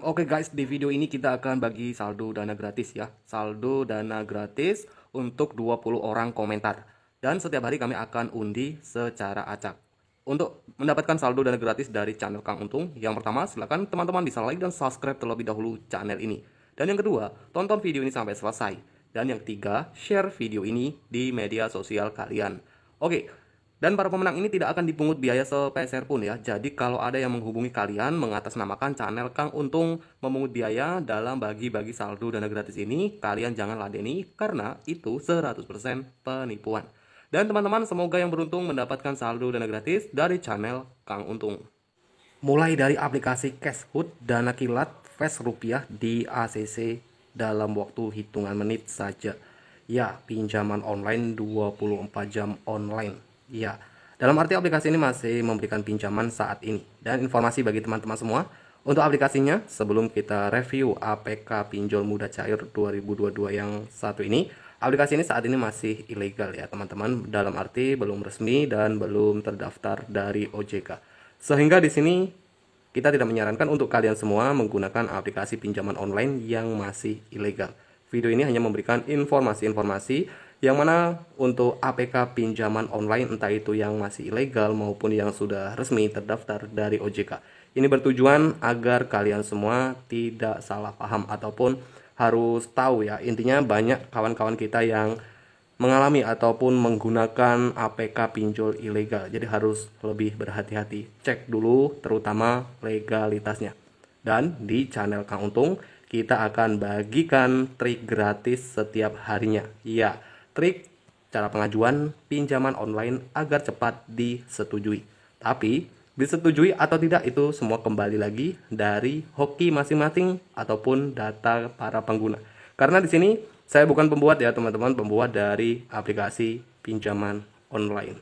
Oke guys, di video ini kita akan bagi saldo dana gratis ya. Saldo dana gratis untuk 20 orang komentar. Dan setiap hari kami akan undi secara acak. Untuk mendapatkan saldo dana gratis dari channel Kang Untung, yang pertama silakan teman-teman bisa like dan subscribe terlebih dahulu channel ini. Dan yang kedua, tonton video ini sampai selesai. Dan yang ketiga, share video ini di media sosial kalian. Oke, dan para pemenang ini tidak akan dipungut biaya sepeser pun ya. Jadi kalau ada yang menghubungi kalian mengatasnamakan channel Kang Untung memungut biaya dalam bagi-bagi saldo dana gratis ini, kalian jangan ladeni karena itu 100% penipuan. Dan teman-teman, semoga yang beruntung mendapatkan saldo dana gratis dari channel Kang Untung. Mulai dari aplikasi Cashhood, dana kilat, Fast rupiah di ACC dalam waktu hitungan menit saja. Ya, pinjaman online 24 jam online. Ya, dalam arti aplikasi ini masih memberikan pinjaman saat ini. Dan informasi bagi teman-teman semua, untuk aplikasinya, sebelum kita review APK Pinjol Mudah Cair 2022 yang satu ini, aplikasi ini saat ini masih ilegal ya teman-teman. Dalam arti belum resmi dan belum terdaftar dari OJK. Sehingga di sini kita tidak menyarankan untuk kalian semua menggunakan aplikasi pinjaman online yang masih ilegal. Video ini hanya memberikan informasi-informasi yang mana untuk APK pinjaman online entah itu yang masih ilegal maupun yang sudah resmi terdaftar dari OJK. Ini bertujuan agar kalian semua tidak salah paham ataupun harus tahu ya. Intinya banyak kawan-kawan kita yang mengalami ataupun menggunakan APK pinjol ilegal. Jadi harus lebih berhati-hati. Cek dulu terutama legalitasnya. Dan di channel Kang Untung kita akan bagikan trik gratis setiap harinya. Ya, trik cara pengajuan pinjaman online agar cepat disetujui. Tapi disetujui atau tidak itu semua kembali lagi dari hoki masing-masing ataupun data para pengguna. Karena di sini saya bukan pembuat ya teman-teman, pembuat dari aplikasi pinjaman online.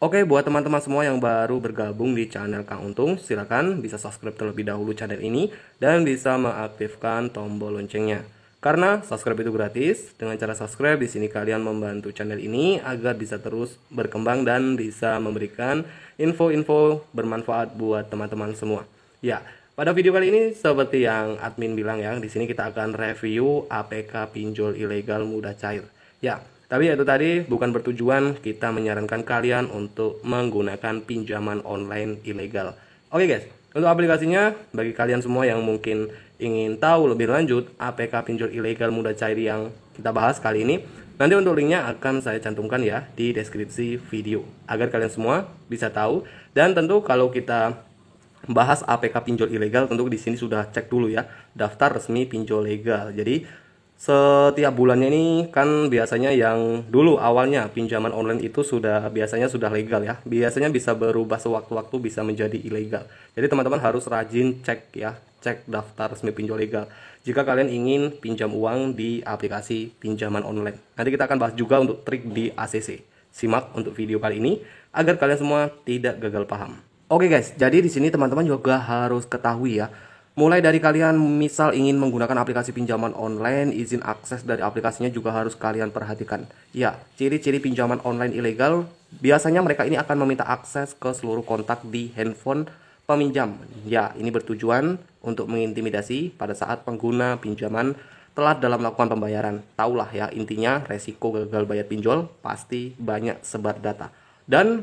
Oke, buat teman-teman semua yang baru bergabung di channel Kang Untung, silakan bisa subscribe terlebih dahulu channel ini dan bisa mengaktifkan tombol loncengnya. Karena subscribe itu gratis, dengan cara subscribe di sini kalian membantu channel ini agar bisa terus berkembang dan bisa memberikan info-info bermanfaat buat teman-teman semua. Ya, pada video kali ini seperti yang admin bilang ya, di sini kita akan review APK pinjol ilegal mudah cair. Ya, tapi itu tadi bukan bertujuan kita menyarankan kalian untuk menggunakan pinjaman online ilegal. Oke guys, untuk aplikasinya bagi kalian semua yang mungkin ingin tahu lebih lanjut APK pinjol ilegal mudah cair yang kita bahas kali ini, nanti untuk linknya akan saya cantumkan ya di deskripsi video agar kalian semua bisa tahu. Dan tentu kalau kita bahas APK pinjol ilegal, tentu di sini sudah cek dulu ya daftar resmi pinjol legal. Jadi setiap bulannya ini kan biasanya yang dulu awalnya pinjaman online itu biasanya sudah legal ya. Biasanya bisa berubah sewaktu-waktu bisa menjadi ilegal. Jadi teman-teman harus rajin cek ya, cek daftar resmi pinjol legal. Jika kalian ingin pinjam uang di aplikasi pinjaman online. Nanti kita akan bahas juga untuk trik di ACC. Simak untuk video kali ini agar kalian semua tidak gagal paham. Oke guys, jadi di sini teman-teman juga harus ketahui ya. Mulai dari kalian misal ingin menggunakan aplikasi pinjaman online, izin akses dari aplikasinya juga harus kalian perhatikan. Ya, ciri-ciri pinjaman online ilegal, biasanya mereka ini akan meminta akses ke seluruh kontak di handphone peminjam. Ya, ini bertujuan untuk mengintimidasi pada saat pengguna pinjaman telat dalam melakukan pembayaran. Taulah ya, intinya resiko gagal bayar pinjol pasti banyak sebar data. Dan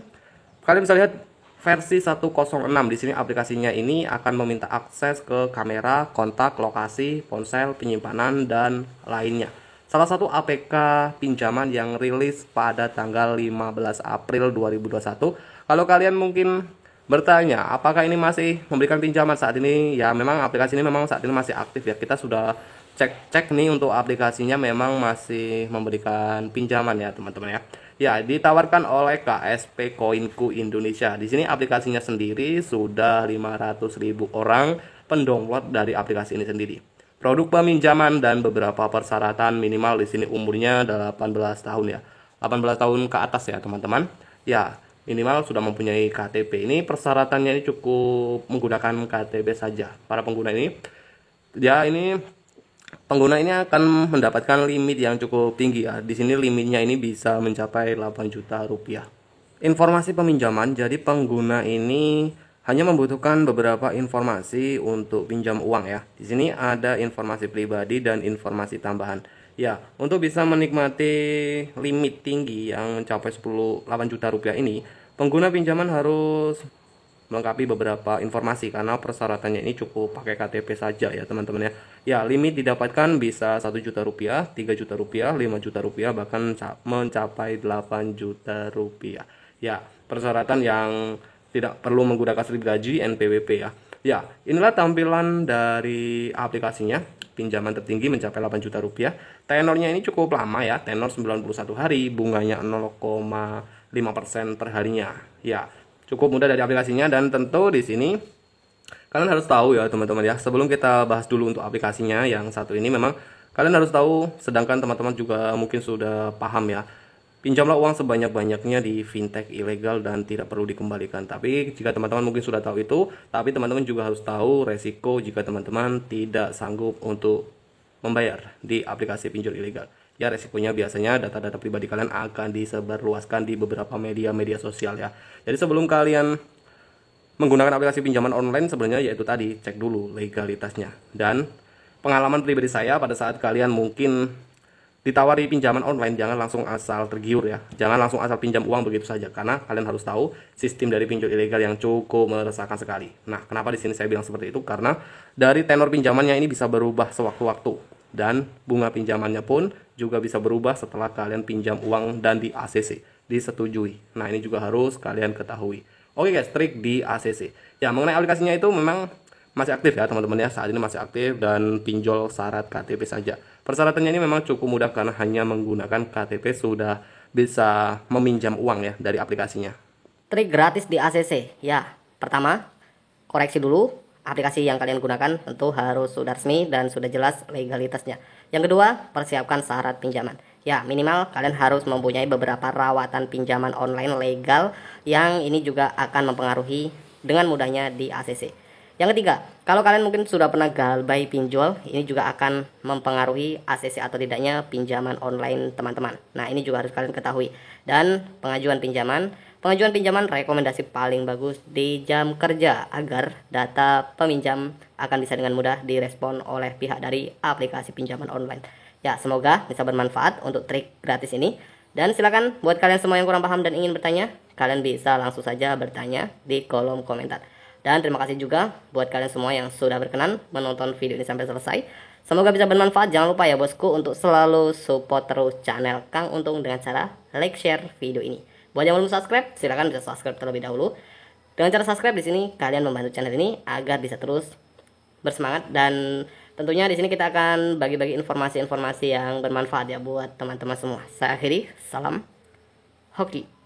kalian bisa lihat versi 106 di sini aplikasinya ini akan meminta akses ke kamera, kontak, lokasi, ponsel, penyimpanan dan lainnya. Salah satu APK pinjaman yang rilis pada tanggal 15 April 2021. Kalau kalian mungkin bertanya, apakah ini masih memberikan pinjaman saat ini? Ya, memang aplikasi ini memang saat ini masih aktif ya. Kita sudah cek nih untuk aplikasinya memang masih memberikan pinjaman ya, teman-teman ya. Ya, ditawarkan oleh KSP Koinku Indonesia. Di sini aplikasinya sendiri sudah 500.000 orang pendownload dari aplikasi ini sendiri. Produk peminjaman dan beberapa persyaratan minimal di sini umurnya 18 tahun ya. 18 tahun ke atas ya, teman-teman. Ya, minimal sudah mempunyai KTP. Ini persyaratannya ini cukup menggunakan KTP saja. Para pengguna ini pengguna ini akan mendapatkan limit yang cukup tinggi ya. Di sini limitnya ini bisa mencapai 8 juta rupiah. Informasi peminjaman, jadi pengguna ini hanya membutuhkan beberapa informasi untuk pinjam uang ya. Di sini ada informasi pribadi dan informasi tambahan. Ya, untuk bisa menikmati limit tinggi yang mencapai 8 juta rupiah ini, pengguna pinjaman harus melengkapi beberapa informasi karena persyaratannya ini cukup pakai KTP saja ya teman-teman ya. Ya, limit didapatkan bisa 1 juta rupiah, 3 juta rupiah, 5 juta rupiah, bahkan mencapai 8 juta rupiah. Ya, persyaratan yang tidak perlu menggunakan slip gaji NPWP ya. Ya, inilah tampilan dari aplikasinya. Pinjaman tertinggi mencapai 8 juta rupiah. Tenornya ini cukup lama ya, tenor 91 hari, bunganya 0,5% per harinya. Ya, cukup mudah dari aplikasinya dan tentu di sini kalian harus tahu ya teman-teman ya. Sebelum kita bahas dulu untuk aplikasinya yang satu ini, memang kalian harus tahu, sedangkan teman-teman juga mungkin sudah paham ya. Pinjamlah uang sebanyak-banyaknya di fintech ilegal dan tidak perlu dikembalikan. Tapi jika teman-teman mungkin sudah tahu itu, tapi teman-teman juga harus tahu resiko jika teman-teman tidak sanggup untuk membayar di aplikasi pinjol ilegal. Ya, resikonya biasanya data-data pribadi kalian akan disebarluaskan di beberapa media sosial ya. Jadi sebelum kalian menggunakan aplikasi pinjaman online, sebenarnya yaitu tadi, cek dulu legalitasnya. Dan pengalaman pribadi saya pada saat kalian mungkin ditawari pinjaman online, jangan langsung asal tergiur ya. Jangan langsung asal pinjam uang begitu saja, karena kalian harus tahu sistem dari pinjol ilegal yang cukup meresahkan sekali. Nah, kenapa di sini saya bilang seperti itu? Karena dari tenor pinjamannya ini bisa berubah sewaktu-waktu. Dan bunga pinjamannya pun juga bisa berubah setelah kalian pinjam uang dan di ACC, disetujui. Nah, ini juga harus kalian ketahui. Oke guys, trik di ACC. Ya, mengenai aplikasinya itu memang masih aktif ya teman-teman ya. Saat ini masih aktif dan pinjol syarat KTP saja. Persyaratannya ini memang cukup mudah karena hanya menggunakan KTP sudah bisa meminjam uang ya dari aplikasinya. Trik gratis di ACC. Ya, pertama, koreksi dulu aplikasi yang kalian gunakan, tentu harus sudah resmi dan sudah jelas legalitasnya. Yang kedua, persiapkan syarat pinjaman. Ya, minimal kalian harus mempunyai beberapa rawatan pinjaman online legal yang ini juga akan mempengaruhi dengan mudahnya di ACC. Yang ketiga, kalau kalian mungkin sudah pernah galbay pinjol, ini juga akan mempengaruhi ACC atau tidaknya pinjaman online teman-teman. Nah, ini juga harus kalian ketahui. Dan pengajuan pinjaman rekomendasi paling bagus di jam kerja agar data peminjam akan bisa dengan mudah direspon oleh pihak dari aplikasi pinjaman online. Ya, semoga bisa bermanfaat untuk trik gratis ini. Dan silakan buat kalian semua yang kurang paham dan ingin bertanya, kalian bisa langsung saja bertanya di kolom komentar. Dan terima kasih juga buat kalian semua yang sudah berkenan menonton video ini sampai selesai. Semoga bisa bermanfaat. Jangan lupa ya bosku untuk selalu support terus channel Kang Untung dengan cara like, share video ini. Buat yang belum subscribe, silakan bisa subscribe terlebih dahulu. Dengan cara subscribe di sini kalian membantu channel ini agar bisa terus bersemangat, dan tentunya di sini kita akan bagi-bagi informasi-informasi yang bermanfaat ya buat teman-teman semua. Saya akhiri, salam hoki.